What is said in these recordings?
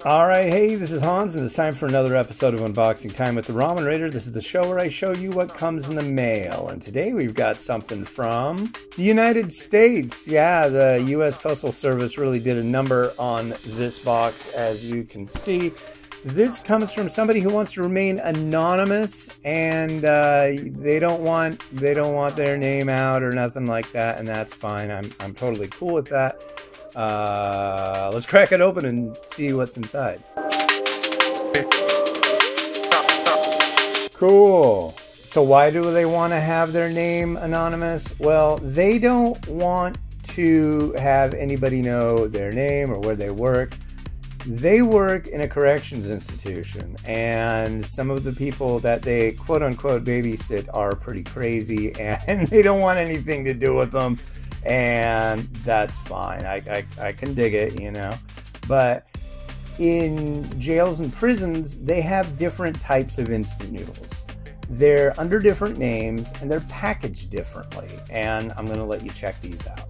Alright, hey, this is Hans, and it's time for another episode of Unboxing Time with the Ramen Raider. This is the show where I show you what comes in the mail, and today we've got something from the United States. Yeah, the U.S. Postal Service really did a number on this box, as you can see. This comes from somebody who wants to remain anonymous, and they don't want their name out or nothing like that, and that's fine. I'm totally cool with that. Let's crack it open and see what's inside. Cool. So why do they want to have their name anonymous? Well, they don't want to have anybody know their name or where they work. They work in a corrections institution, and some of the people that they quote-unquote babysit are pretty crazy, and they don't want anything to do with them. And that's fine. I can dig it, you know. But in jails and prisons, they have different types of instant noodles. They're under different names and they're packaged differently. And I'm going to let you check these out.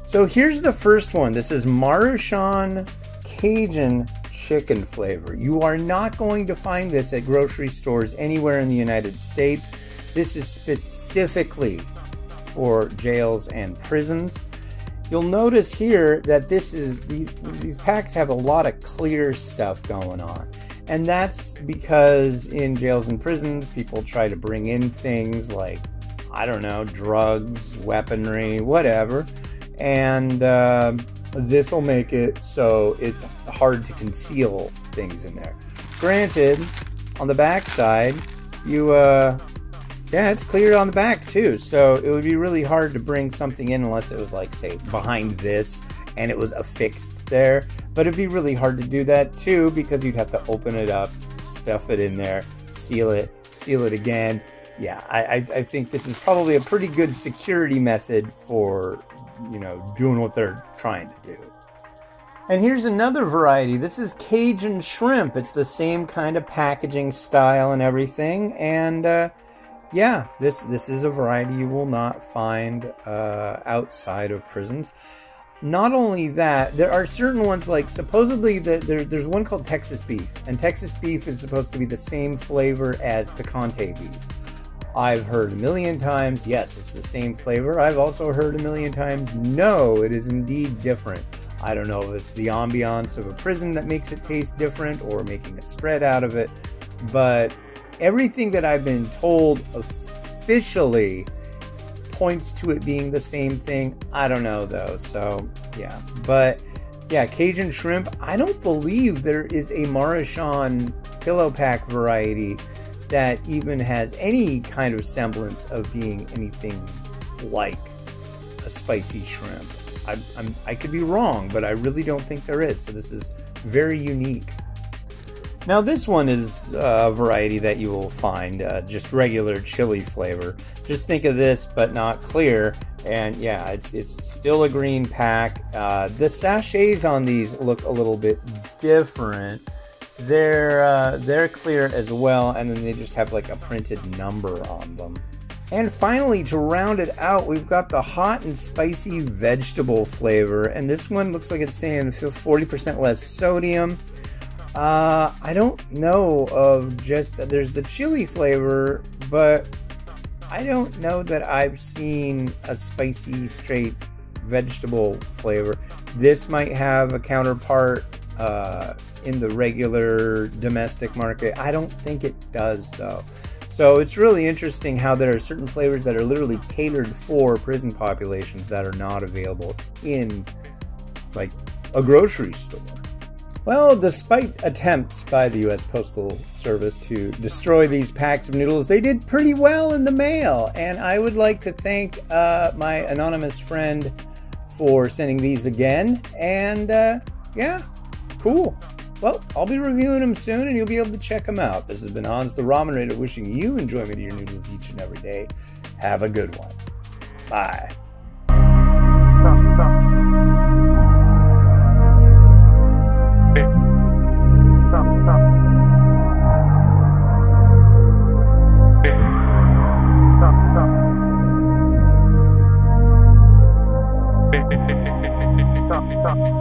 So here's the first one. This is Maruchan Cajun chicken flavor. You are not going to find this at grocery stores anywhere in the United States. This is specifically for jails and prisons. You'll notice here that these packs have a lot of clear stuff going on, and that's because in jails and prisons people try to bring in things like, I don't know, drugs, weaponry, whatever, and this will make it so it's hard to conceal things in there. Granted, on the back side, yeah, it's clear on the back too, so it would be really hard to bring something in unless it was like, say, behind this and it was affixed there. But it'd be really hard to do that too, because you'd have to open it up, stuff it in there, seal it again. Yeah, I think this is probably a pretty good security method for, you know, doing what they're trying to do. And here's another variety. This is Cajun shrimp. It's the same kind of packaging style and everything, and yeah, this is a variety you will not find outside of prisons. Not only that, there are certain ones, like supposedly there's one called Texas beef, and Texas beef is supposed to be the same flavor as picante beef. I've heard a million times, yes, it's the same flavor. I've also heard a million times, no, it is indeed different. I don't know if it's the ambiance of a prison that makes it taste different or making a spread out of it, but everything that I've been told officially points to it being the same thing. I don't know though, so yeah. But yeah, Cajun shrimp, I don't believe there is a Maruchan pillow pack variety that even has any kind of semblance of being anything like a spicy shrimp. I could be wrong, but I really don't think there is, so this is very unique. Now this one is a variety that you will find, just regular chili flavor. Just think of this, but not clear, and yeah, it's still a green pack. The sachets on these look a little bit different. They're clear as well, and then they just have like a printed number on them. And finally, to round it out, we've got the hot and spicy vegetable flavor, and this one looks like it's saying 40% less sodium. I don't know of there's the chili flavor, but I don't know that I've seen a spicy straight vegetable flavor. This might have a counterpart in the regular domestic market. I don't think it does though. So it's really interesting how there are certain flavors that are literally tailored for prison populations that are not available in like a grocery store. Well, despite attempts by the U.S. Postal Service to destroy these packs of noodles, they did pretty well in the mail. And I would like to thank my anonymous friend for sending these again. And yeah, cool. Well, I'll be reviewing them soon and you'll be able to check them out. This has been Hans the Ramen Raider wishing you enjoyment of your noodles each and every day. Have a good one. Bye. Stop.